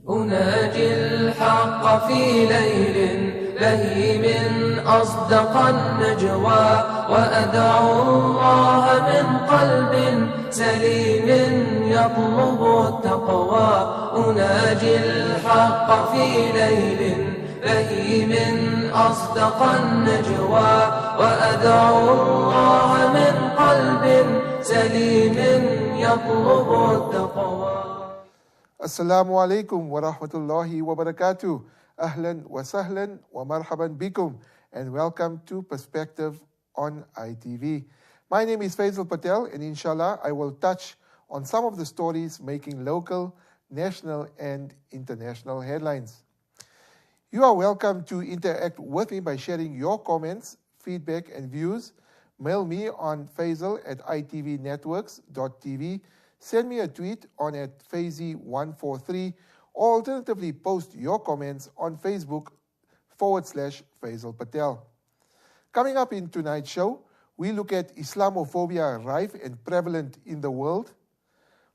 أناجي الحق في ليل بهيم أصدق النجوى وأدعو الله من قلب سليم يطلب التقوى أناجي الحق في ليل بهيم أصدق النجوى وأدعو الله من قلب سليم يطلب التقوى. Assalamu alaikum wa rahmatullahi wa barakatuh. Ahlan wa sahlan wa marhaban bikum, and welcome to Perspective on ITV. My name is Faizel Patel, and inshallah I will touch on some of the stories making local, national and international headlines. You are welcome to interact with me by sharing your comments, feedback and views. Mail me on faisal@itvnetworks.tv. Send me a tweet on @Faizel14, or alternatively post your comments on Facebook/Faisal Patel. Coming up in tonight's show, we look at Islamophobia rife and prevalent in the world.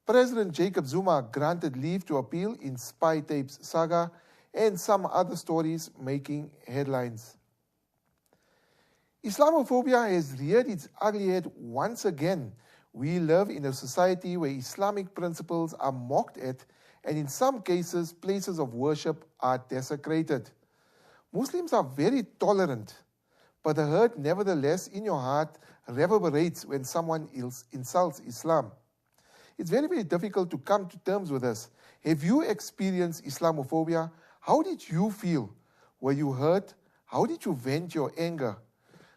President Jacob Zuma granted leave to appeal in spy tapes saga, and some other stories making headlines. Islamophobia has reared its ugly head once again. We live in a society where Islamic principles are mocked at, and in some cases, places of worship are desecrated. Muslims are very tolerant, but the hurt nevertheless in your heart reverberates when someone else insults Islam. It's very, very difficult to come to terms with this. Have you experienced Islamophobia? How did you feel? Were you hurt? How did you vent your anger?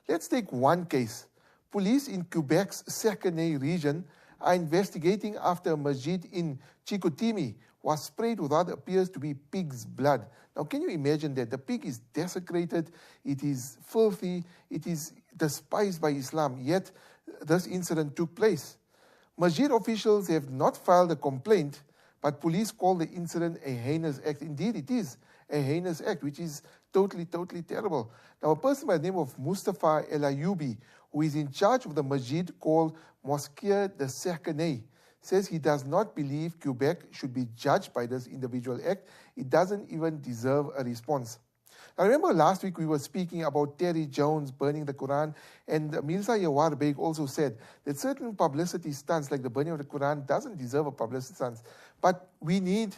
Let's take one case. Police in Quebec's Saguenay region are investigating after a masjid in Chicoutimi was sprayed with what appears to be pig's blood. Now, can you imagine that? The pig is desecrated, it is filthy, it is despised by Islam, yet this incident took place. Masjid officials have not filed a complaint, but police call the incident a heinous act. Indeed, it is a heinous act, which is totally terrible. Now, a person by the name of Mustafa El Ayoubi, who is in charge of the masjid called Mosquée de Saguenay, says he does not believe Quebec should be judged by this individual act. It doesn't even deserve a response. I remember last week we were speaking about Terry Jones burning the Quran, and Mirza Jawar Beg also said that certain publicity stunts like the burning of the Quran doesn't deserve a publicity stunt. But we need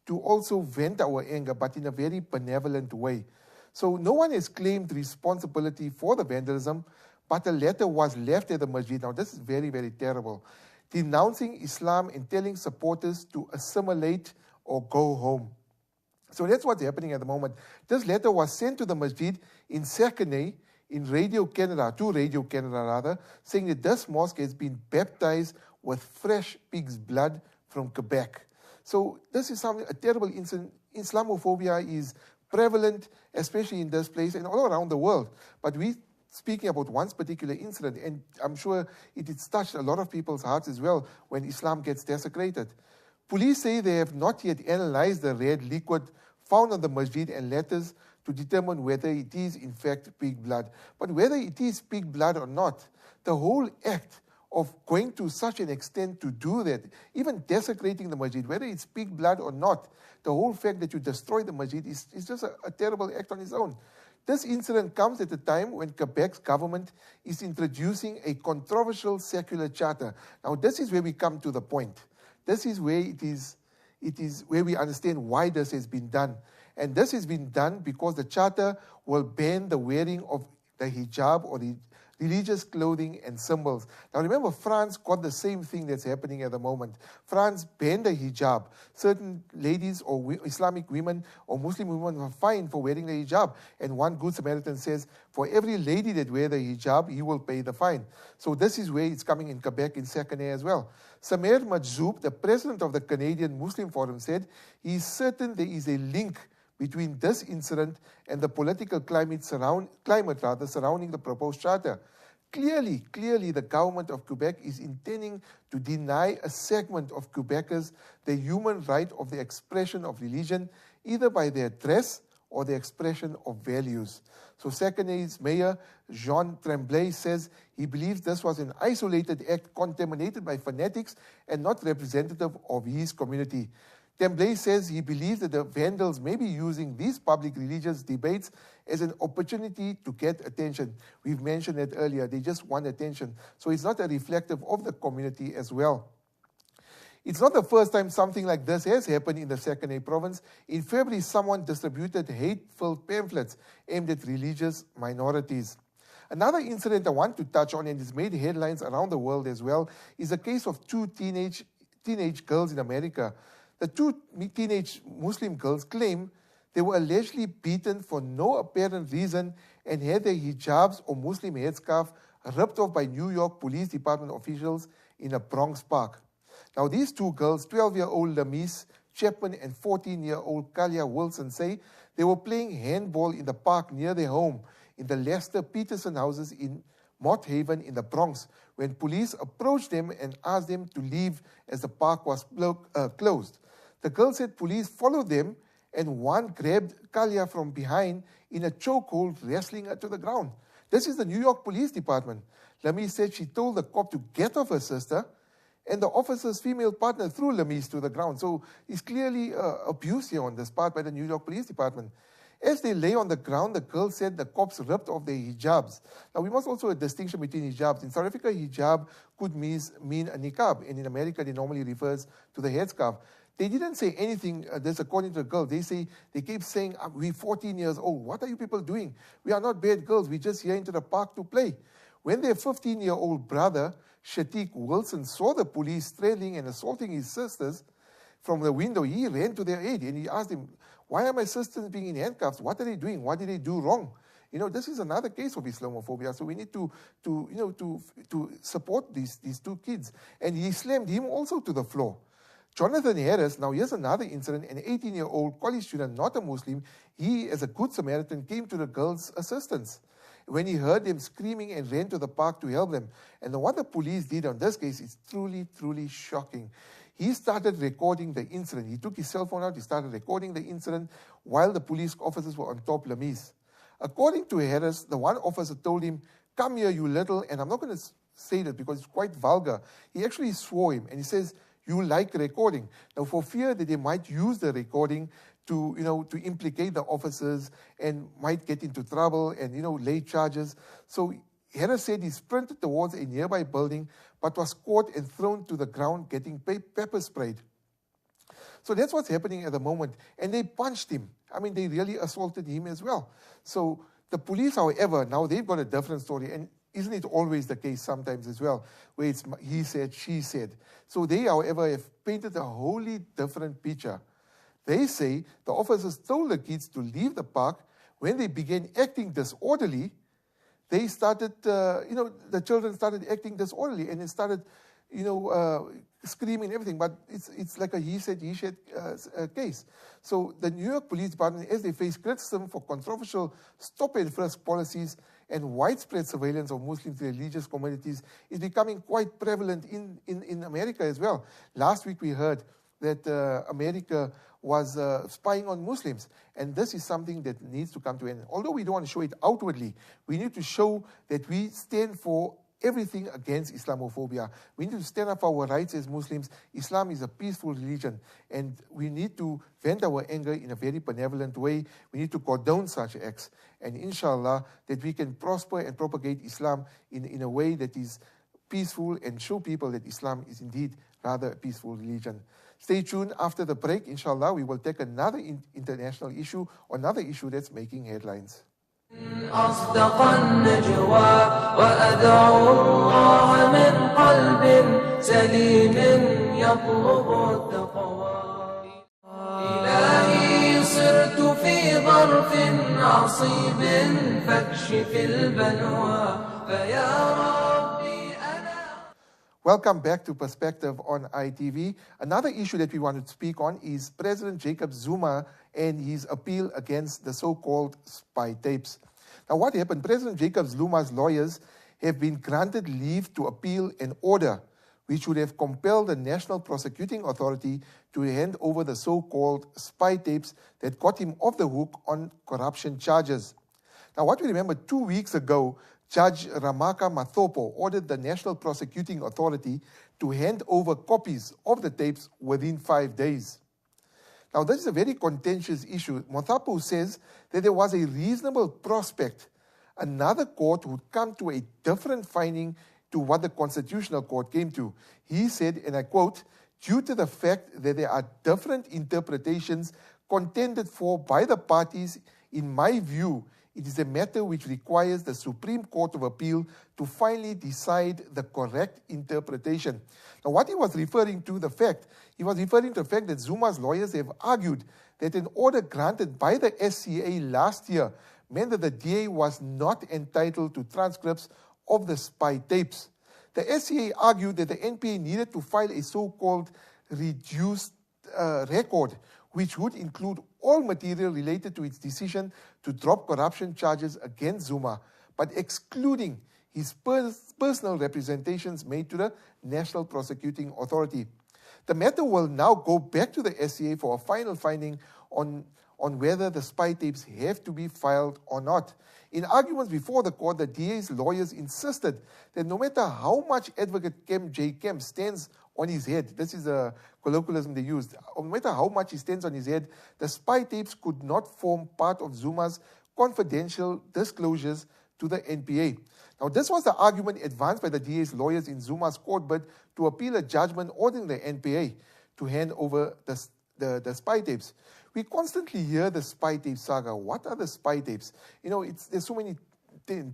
to also vent our anger, but in a very benevolent way. So no one has claimed responsibility for the vandalism, but a letter was left at the masjid. Now this is very, very terrible, denouncing Islam and telling supporters to assimilate or go home. So that's what's happening at the moment. This letter was sent to the masjid in Saguenay, in Radio Canada, to Radio Canada rather, saying that this mosque has been baptized with fresh pig's blood from Quebec. So this is a terrible incident. Islamophobia is prevalent, especially in this place and all around the world. But we speaking about one particular incident, and I'm sure it has touched a lot of people's hearts as well when Islam gets desecrated. Police say they have not yet analyzed the red liquid found on the masjid and letters to determine whether it is in fact pig blood. But whether it is pig blood or not, the whole act of going to such an extent to do that, even desecrating the masjid, whether it's pig blood or not, the whole fact that you destroy the masjid is just a terrible act on its own. This incident comes at a time when Quebec's government is introducing a controversial secular charter. Now, this is where we come to the point. This is where it is where we understand why this has been done. And this has been done because the charter will ban the wearing of the hijab or the religious clothing and symbols. Now remember, France got the same thing that's happening at the moment. France banned the hijab. Certain ladies or Islamic women or Muslim women were fined for wearing the hijab. And one Good Samaritan says, for every lady that wears the hijab, he will pay the fine. So this is where it's coming in Quebec, in Saguenay as well. Samer Majzoub, the president of the Canadian Muslim Forum, said he is certain there is a link between this incident and the political climate surrounding the proposed charter. Clearly, the government of Quebec is intending to deny a segment of Quebecers the human right of the expression of religion, either by their dress or the expression of values. So Saguenay's mayor, Jean Tremblay, says he believes this was an isolated act contaminated by fanatics and not representative of his community. Temblay says he believes that the vandals may be using these public religious debates as an opportunity to get attention. We've mentioned it earlier. They just want attention. So it's not a reflective of the community as well. It's not the first time something like this has happened in the Second A province. In February, someone distributed hate-filled pamphlets aimed at religious minorities. Another incident I want to touch on, and it's made headlines around the world as well, is the case of two teenage girls in America. The two teenage Muslim girls claim they were allegedly beaten for no apparent reason and had their hijabs or Muslim headscarf ripped off by New York Police Department officials in a Bronx park. Now, these two girls, 12-year-old Lamise Chapman and 14-year-old Kalia Wilson, say they were playing handball in the park near their home in the Lester Peterson houses in Mott Haven in the Bronx when police approached them and asked them to leave as the park was closed. The girls said police followed them and one grabbed Kalia from behind in a chokehold, wrestling her to the ground. This is the New York Police Department. Lamise said she told the cop to get off her sister, and the officer's female partner threw Lamise to the ground. So it's clearly abuse here on this part by the New York Police Department. As they lay on the ground, the girls said the cops ripped off their hijabs. Now, we must also a distinction between hijabs. In South Africa, hijab could mean a niqab, and in America, it normally refers to the headscarf. They didn't say anything, this according to the girl. They keep saying, we're 14 years old. What are you people doing? We are not bad girls. We're just here into the park to play. When their 15-year-old brother, Shatik Wilson, saw the police straddling and assaulting his sisters from the window, he ran to their aid and he asked them, why are my sisters being in handcuffs? What are they doing? What did they do wrong? You know, this is another case of Islamophobia, so we need to support these two kids. And he slammed him also to the floor. Jonathan Harris, now here's another incident, an 18-year-old college student, not a Muslim, he, as a good Samaritan, came to the girls' assistance when he heard them screaming and ran to the park to help them. And what the police did on this case is truly, truly shocking. He started recording the incident. He took his cell phone out, he started recording the incident while the police officers were on top Lamise. According to Harris, the one officer told him, come here, you little, and I'm not going to say that because it's quite vulgar. He actually swore him, and he says, you like recording. Now, for fear that they might use the recording to implicate the officers and might get into trouble and, lay charges. So Harris said he sprinted towards a nearby building, but was caught and thrown to the ground, getting pepper sprayed. So that's what's happening at the moment. And they punched him. I mean, they really assaulted him as well. So the police, however, now they've got a different story. And isn't it always the case sometimes as well, where it's he said, she said. So they, however, have painted a wholly different picture. They say the officers told the kids to leave the park. When they began acting disorderly, they started, the children started acting disorderly and it started, screaming and everything. But it's like a he said case. So the New York Police Department, as they face criticism for controversial stop and frisk policies and widespread surveillance of Muslim religious communities, is becoming quite prevalent in America as well. Last week we heard that America was spying on Muslims. And this is something that needs to come to an end. Although we don't want to show it outwardly, we need to show that we stand for everything against Islamophobia. We need to stand up for our rights as Muslims. Islam is a peaceful religion, and we need to vent our anger in a very benevolent way. We need to condone such acts, and inshallah, that we can prosper and propagate Islam in a way that is peaceful and show people that Islam is indeed rather a peaceful religion. Stay tuned. After the break, inshallah, we will take another international issue, another issue that's making headlines. أصدق النجوى وأدعو الله من قلب سليم يطلب التقوى إلهي صرت في ظرف عصيب فاكشف البلوى فيا ربي أنا. Welcome back to Perspective on ITV. Another issue that we want to speak on is President Jacob Zuma and his appeal against the so-called spy tapes. Now, what happened? President Jacob Zuma's lawyers have been granted leave to appeal an order which would have compelled the National Prosecuting Authority to hand over the so-called spy tapes that got him off the hook on corruption charges. Now, what we remember, 2 weeks ago, Judge Ramaka Mathopo ordered the National Prosecuting Authority to hand over copies of the tapes within 5 days. Now, this is a very contentious issue. Mothapo says that there was a reasonable prospect another court would come to a different finding to what the Constitutional Court came to. He said, and I quote, "Due to the fact that there are different interpretations contended for by the parties, in my view, it is a matter which requires the Supreme Court of Appeal to finally decide the correct interpretation." Now, what he was referring to, he was referring to the fact that Zuma's lawyers have argued that an order granted by the SCA last year meant that the DA was not entitled to transcripts of the spy tapes. The SCA argued that the NPA needed to file a so-called reduced record, which would include all material related to its decision to drop corruption charges against Zuma, but excluding his personal representations made to the National Prosecuting Authority. The matter will now go back to the SCA for a final finding on whether the spy tapes have to be filed or not. In arguments before the court, the DA's lawyers insisted that no matter how much Advocate J. Kemp stands on his head, this is a colloquialism they used, no matter how much he stands on his head, the spy tapes could not form part of Zuma's confidential disclosures to the NPA. Now, this was the argument advanced by the DA's lawyers in Zuma's court bid to appeal a judgment ordering the NPA to hand over the spy tapes. We constantly hear the spy tape saga. What are the spy tapes? There's so many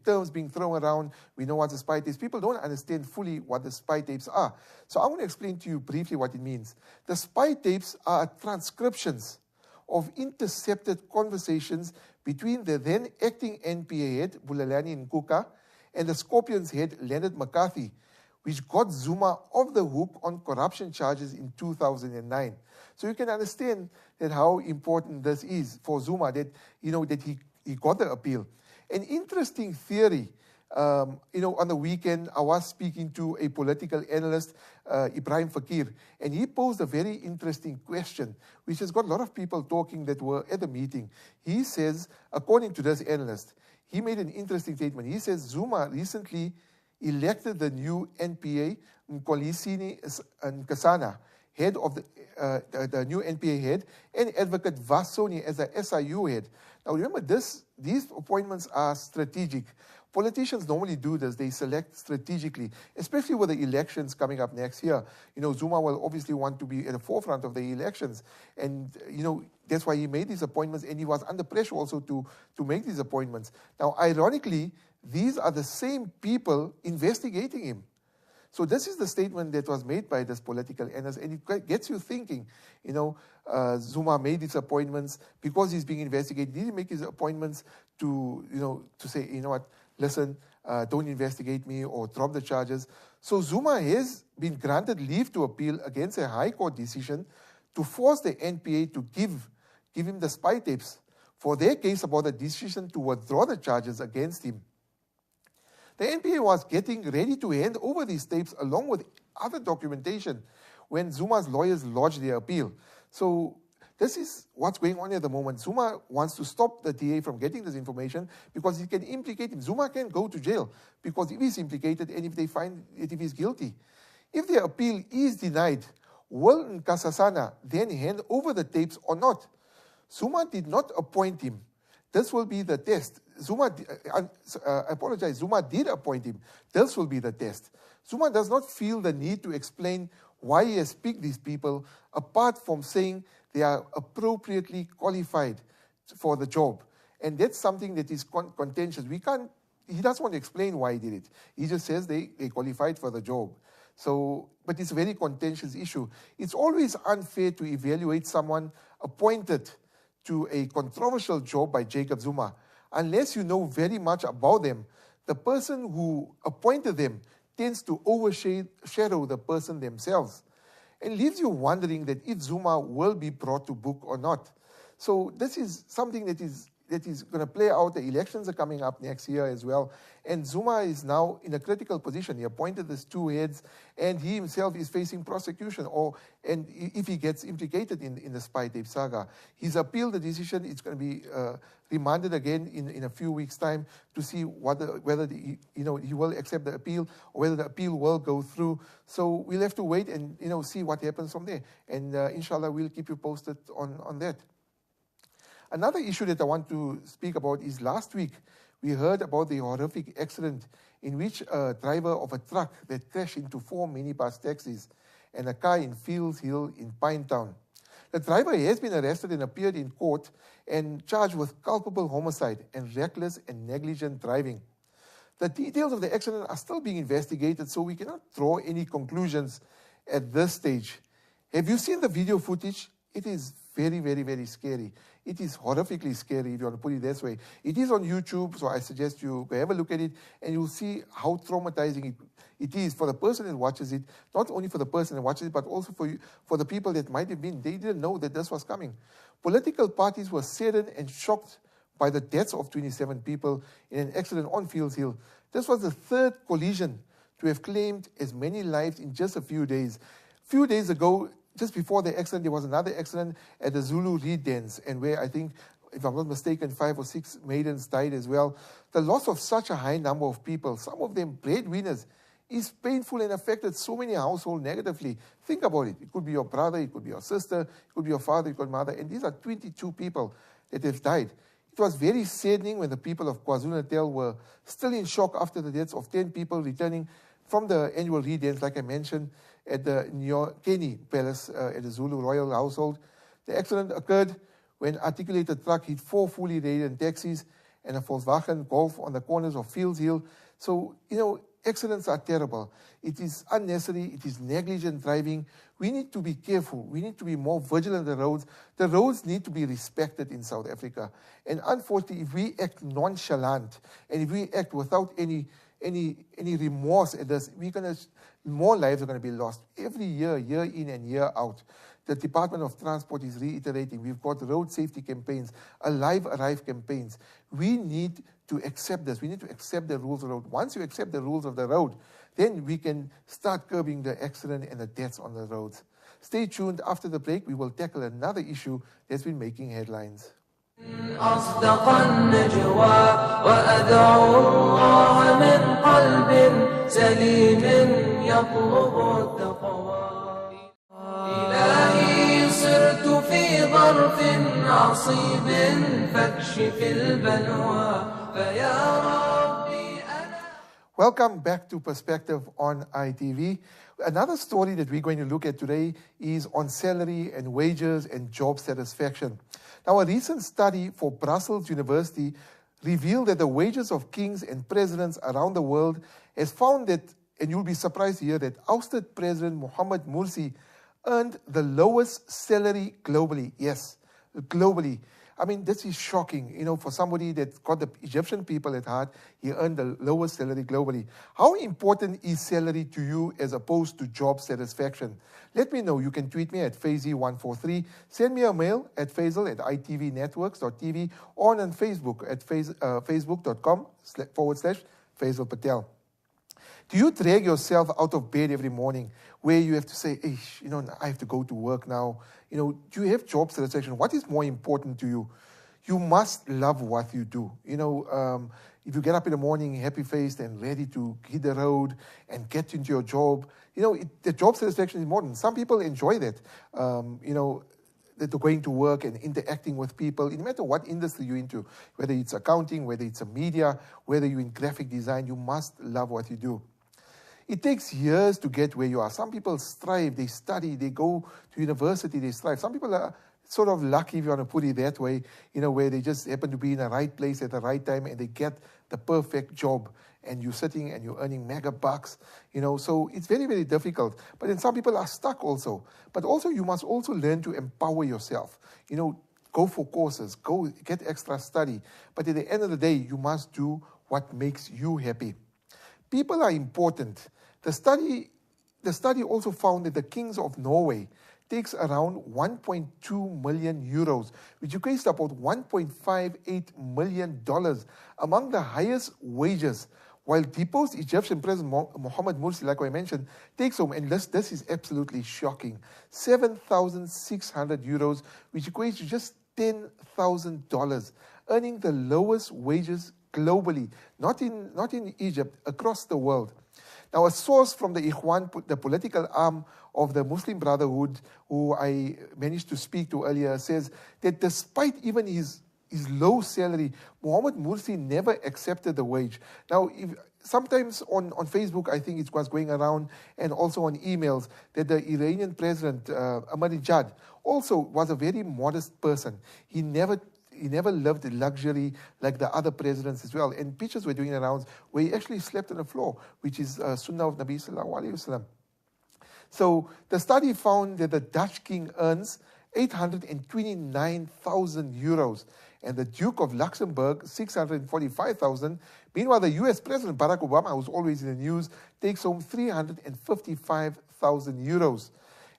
terms being thrown around. We know what the spy tapes. People don't understand fully what the spy tapes are. So I want to explain to you briefly what it means. The spy tapes are transcriptions of intercepted conversations between the then acting NPA head, Bulelani Nkuka, and the Scorpions head, Leonard McCarthy, which got Zuma off the hook on corruption charges in 2009. So you can understand that how important this is for Zuma, that he got the appeal. An interesting theory, on the weekend, I was speaking to a political analyst, Ibrahim Fakir, and he posed a very interesting question, which has got a lot of people talking that were at the meeting. He says, according to this analyst, he made an interesting statement. He says Zuma recently elected the new NPA, Nkolisini Nkasana, head of the new NPA head, and Advocate Vasoni as the SIU head. Now remember, these appointments are strategic. Politicians normally do this. They select strategically, especially with the elections coming up next year. Zuma will obviously want to be at the forefront of the elections. And, that's why he made these appointments, and he was under pressure also to make these appointments. Now, ironically, these are the same people investigating him. So this is the statement that was made by this political analyst, and it gets you thinking, Zuma made these appointments because he's being investigated. Did he make his appointments to say, listen, don't investigate me or drop the charges? So Zuma has been granted leave to appeal against a high court decision to force the NPA to give him the spy tapes for their case about the decision to withdraw the charges against him. The NPA was getting ready to hand over these tapes along with other documentation when Zuma's lawyers lodged their appeal. So this is what's going on at the moment. Zuma wants to stop the DA from getting this information because it can implicate him. Zuma can go to jail because if he's implicated and if they find it, if he's guilty. If the appeal is denied, will Nkasana then hand over the tapes or not? Zuma did not appoint him. This will be the test. Zuma did appoint him. This will be the test. Zuma does not feel the need to explain why he has picked these people, apart from saying they are appropriately qualified for the job. And that's something that is contentious. He doesn't want to explain why he did it. He just says they qualified for the job. But it's a very contentious issue. It's always unfair to evaluate someone appointed to a controversial job by Jacob Zuma. Unless you know very much about them, the person who appointed them tends to overshadow the person themselves and leaves you wondering that if Zuma will be brought to book or not. So this is something that is that is going to play out. The elections are coming up next year as well. And Zuma is now in a critical position. He appointed these two heads, and he himself is facing prosecution, and if he gets implicated in the spy tape saga. He's appealed the decision. It's going to be remanded again in a few weeks' time to see whether he will accept the appeal or whether the appeal will go through. So we'll have to wait and see what happens from there. And inshallah, we'll keep you posted on that. Another issue that I want to speak about is last week we heard about the horrific accident in which a driver of a truck that crashed into 4 minibus taxis and a car in Fields Hill in Pinetown. The driver has been arrested and appeared in court and charged with culpable homicide and reckless and negligent driving. The details of the accident are still being investigated, so we cannot draw any conclusions at this stage. Have you seen the video footage? It is very, very, very scary. It is horrifically scary, if you want to put it this way. It is on YouTube, so I suggest you go have a look at it, and you'll see how traumatizing it is for the person that watches it, not only for the person that watches it, but also for the people that might have been. They didn't know that this was coming. Political parties were saddened and shocked by the deaths of 27 people in an accident on Fields Hill. This was the third collision to have claimed as many lives in just a few days. A few days ago, just before the accident, there was another accident at the Zulu Reed Dance, and where I think, if I'm not mistaken, 5 or 6 maidens died as well. The loss of such a high number of people, some of them breadwinners, is painful and affected so many households negatively. Think about it. It could be your brother, it could be your sister, it could be your father, it could be your mother, and these are 22 people that have died. It was very saddening when the people of KwaZulu-Natal were still in shock after the deaths of 10 people returning from the annual Reed Dance, like I mentioned, at the Kenny Palace at the Zulu Royal household. The accident occurred when an articulated truck hit 4 fully laden taxis and a Volkswagen Golf on the corners of Fields Hill. So, accidents are terrible. It is unnecessary. It is negligent driving. We need to be careful. We need to be more vigilant on the roads. The roads need to be respected in South Africa. And unfortunately, if we act nonchalant and if we act without any remorse at this, more lives are going to be lost. Every year, year in and year out, the Department of Transport is reiterating, we've got road safety campaigns, arrive campaigns. We need to accept this. We need to accept the rules of the road. Once you accept the rules of the road, then we can start curbing the accident and the deaths on the roads. Stay tuned. After the break, we will tackle another issue that's been making headlines. أصدق النجوى وأدعو الله من قلب سليم يطلب التقوى إلهي صرت في ظرف عصيب فاكشف البلوى فيا ربي أنا. Welcome back to Perspective on ITV. Another story that we're going to look at today is on salary and wages and job satisfaction. Now, a recent study for Brussels University revealed that the wages of kings and presidents around the world has found that, and you'll be surprised to hear that ousted President Mohamed Morsi earned the lowest salary globally. Yes, globally. I mean, this is shocking. For somebody that got the Egyptian people at heart, he earned the lowest salary globally. How important is salary to you as opposed to job satisfaction? Let me know. You can tweet me at Faizel143. Send me a mail at Faizel at itvnetworks.tv or on Facebook at facebook.com/Faizel Patel. Do you drag yourself out of bed every morning where you have to say, hey, I have to go to work now? Do you have job satisfaction? What is more important to you? You must love what you do. If you get up in the morning happy-faced and ready to hit the road and get into your job, the job satisfaction is important. Some people enjoy that, that they're going to work and interacting with people, no matter what industry you're into, whether it's accounting, whether it's a media, whether you're in graphic design, you must love what you do. It takes years to get where you are. Some people strive, they study, they go to university, they strive. Some people are sort of lucky, if you want to put it that way, where they just happen to be in the right place at the right time and they get the perfect job. And you're sitting and you're earning mega bucks, so it's very, very difficult. But then some people are stuck also. But also you must also learn to empower yourself. Go for courses, go get extra study. But at the end of the day, you must do what makes you happy. People are important. The study also found that the kings of Norway takes around 1.2 million euros, which equates to about $1.58 million, among the highest wages, while deposed Egyptian President Mohamed Morsi, like I mentioned, takes home, and this is absolutely shocking, 7,600 euros, which equates to just $10,000, earning the lowest wages globally, not in Egypt, across the world. Now, a source from the Ikhwan, the political arm of the Muslim Brotherhood, who I managed to speak to earlier, says that despite even his low salary, Mohamed Morsi never accepted the wage. Now, sometimes on Facebook, I think it was going around, and also on emails, that the Iranian president, Ahmadinejad, also was a very modest person. He never lived luxury like the other presidents as well. And pictures were doing around where he actually slept on the floor, which is Sunnah of Nabi Sallallahu Alaihi Wasallam. So the study found that the Dutch king earns 829,000 euros, and the Duke of Luxembourg 645,000. Meanwhile, the US President Barack Obama, who's always in the news, takes home 355,000 euros.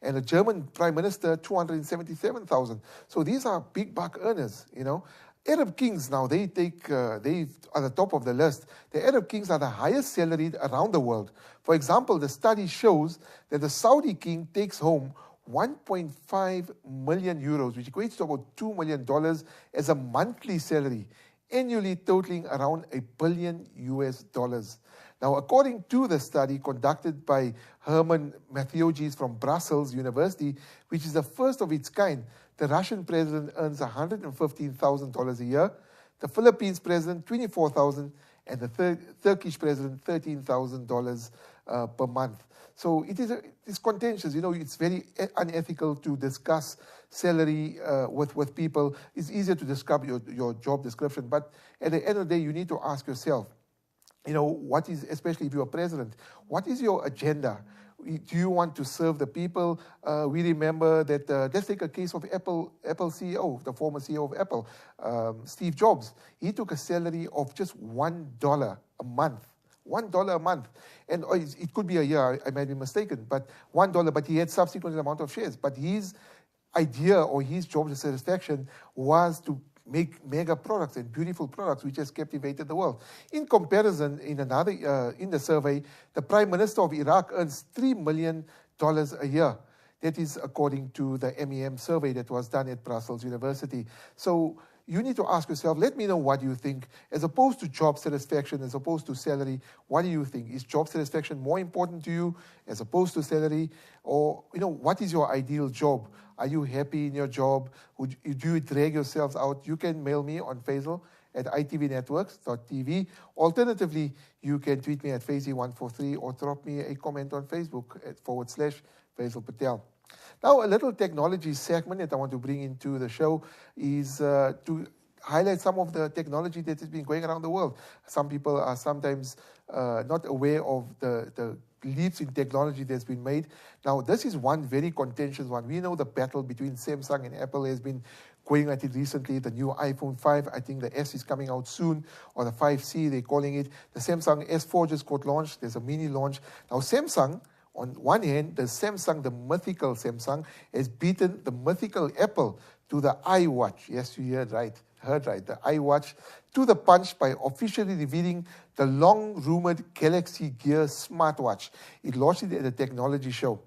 And the German Prime Minister, 277,000. So these are big buck earners, you know. Arab kings now, they are the top of the list. The Arab kings are the highest salaried around the world. For example, the study shows that the Saudi king takes home 1.5 million euros, which equates to about $2 million as a monthly salary, annually totaling around $1 billion US. Now, according to the study conducted by Herman Mattheogis from Brussels University, which is the first of its kind, the Russian president earns $115,000 a year, the Philippines president $24,000, and the Turkish president $13,000 per month. So it's contentious. You know, it's very unethical to discuss salary with people. It's easier to describe your job description, but at the end of the day, you need to ask yourself, you know, what is, especially if you're president, what is your agenda? Do you want to serve the people? We remember that, let's take a case of Apple CEO, the former CEO of Apple, Steve Jobs. He took a salary of just $1 a month. $1 a month. And it could be a year, I might be mistaken, but $1, but he had subsequent amount of shares. But his idea or his job satisfaction was to make mega products and beautiful products which has captivated the world. In comparison, in the survey, the Prime Minister of Iraq earns $3 million a year. That is according to the MEM survey that was done at Brussels University. So you need to ask yourself, let me know what you think, as opposed to job satisfaction, as opposed to salary. What do you think? Is job satisfaction more important to you as opposed to salary? Or, you know, what is your ideal job? Are you happy in your job? Do you drag yourselves out? You can mail me on Faizel at itvnetworks.tv. Alternatively, you can tweet me at Faizel143 or drop me a comment on Facebook at /Faizel Patel. Now, a little technology segment that I want to bring into the show is to highlight some of the technology that has been going around the world. Some people are sometimes not aware of the leaps in technology that's been made. Now, this is one very contentious one. We know the battle between Samsung and Apple has been going at it recently. The new iPhone 5, I think the S is coming out soon, or the 5C, they're calling it. The Samsung S04 just got launched. There's a mini launch. Now, Samsung, on one hand, the mythical Samsung, has beaten the mythical Apple to the iWatch. Yes, you heard right, the iWatch, to the punch by officially revealing the long-rumored Galaxy Gear smartwatch. It launched it at a technology show.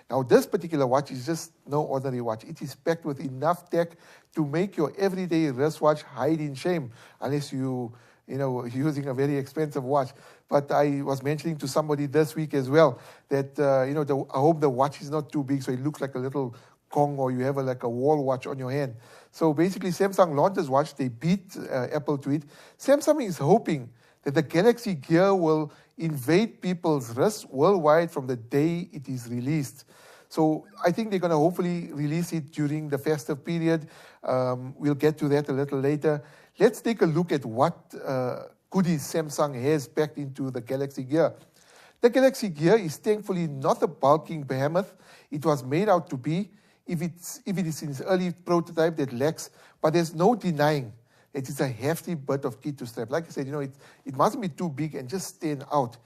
Now, this particular watch is just no ordinary watch. It is packed with enough tech to make your everyday wristwatch hide in shame, unless you're using a very expensive watch. But I was mentioning to somebody this week as well that, I hope the watch is not too big so it looks like a little Kong, or you have like a wall watch on your hand. So basically, Samsung launched this watch. They beat Apple to it. Samsung is hoping that the Galaxy Gear will invade people's wrists worldwide from the day it is released. So I think they're going to hopefully release it during the festive period. We'll get to that a little later. Let's take a look at what goodies Samsung has packed into the Galaxy Gear. The Galaxy Gear is thankfully not a bulking behemoth it was made out to be, if it is in its early prototype that lacks, but there's no denying it is a hefty bit of kit to strap. Like I said, it mustn't be too big and just stand out.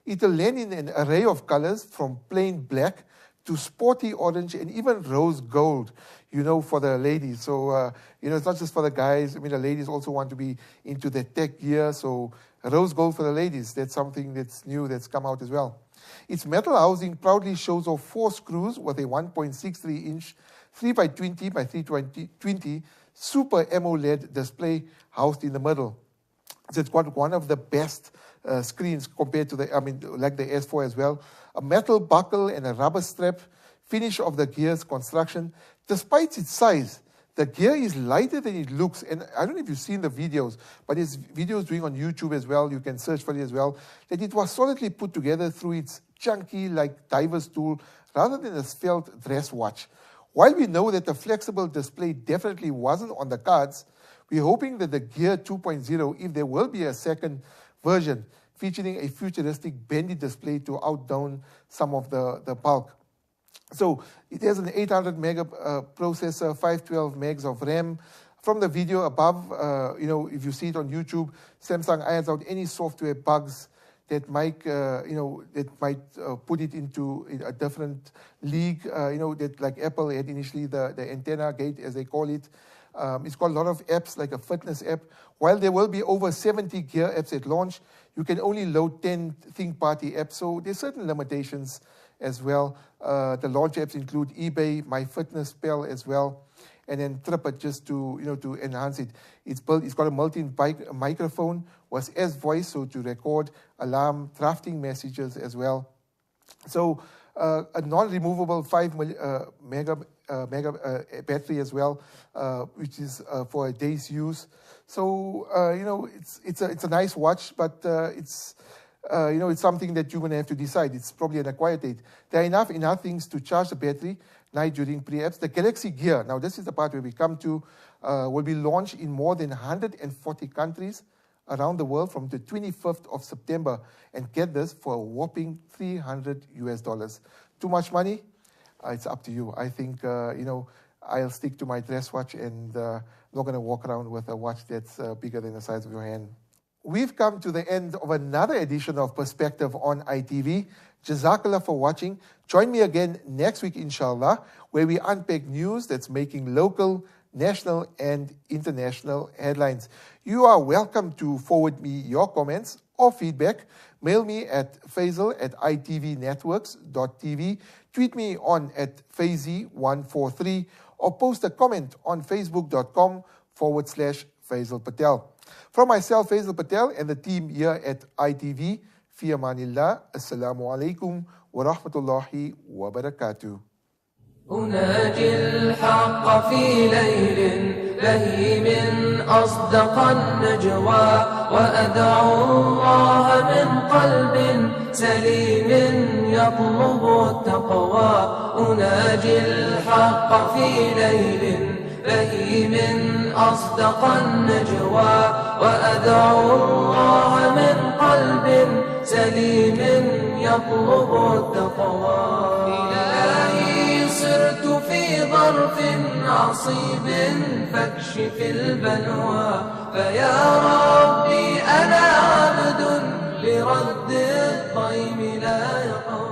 It'll land in an array of colors from plain black to sporty orange and even rose gold, for the ladies. So, it's not just for the guys. I mean, the ladies also want to be into the tech gear. So rose gold for the ladies, that's something that's new, that's come out as well. Its metal housing proudly shows off 4 screws with a 1.63-inch 3x20 by 320 Super AMOLED display housed in the middle. So it's got one of the best screens compared to like the S04 as well. A metal buckle and a rubber strap, finish of the gear's construction. Despite its size, the gear is lighter than it looks. And I don't know if you've seen the videos, but there's videos doing on YouTube as well. You can search for it as well. That it was solidly put together through its chunky, like diver's tool, rather than a svelte dress watch. While we know that the flexible display definitely wasn't on the cards, we're hoping that the Gear 2.0, if there will be a second version, featuring a futuristic bendy display to outdone some of the bulk. So it has an 800 mega processor, 512 megs of RAM. From the video above, if you see it on YouTube, Samsung irons out any software bugs that might, put it into a different league, that like Apple had initially the antenna gate, as they call it. It's got a lot of apps, like a fitness app. While there will be over 70 gear apps at launch, you can only load 10 think-party apps, so there's certain limitations as well. The launch apps include eBay, MyFitnessPal as well, and then Tripit just to enhance it. It's got a multi-mic microphone, was S-voice, so to record alarm, drafting messages as well. So a non-removable 5 mega battery as well, which is for a day's use. So it's a nice watch, but it's something that you're going to have to decide. It's probably an acquired date. There are enough things to charge the battery night during pre-apps. The Galaxy Gear, now this is the part where we come to, will be launched in more than 140 countries around the world from the 25th of September. And get this, for a whopping $300. Too much money? It's up to you. I think, I'll stick to my dress watch and not going to walk around with a watch that's bigger than the size of your hand. We've come to the end of another edition of Perspective on ITV. Jazakallah for watching. Join me again next week, inshallah, where we unpack news that's making local, national, and international headlines. You are welcome to forward me your comments or feedback. Mail me at Faizel@itvnetworks.tv. Tweet me on @Faizi143 or post a comment on facebook.com/Faizel Patel. From myself, Faizel Patel, and the team here at ITV, fi amanillah, assalamu alaikum wa rahmatullahi wa barakatuh. أناجي الحق في ليل بهيم أصدق النجوى وأدعو الله من قلب سليم يطلب التقوى أناجي الحق في ليل بهيم أصدق النجوى وأدعو الله من قلب سليم يطلب التقوى صرت في ظرف عصيب فاكشف البلوى فيا ربي أنا عبد لرد الضيم لا يقوى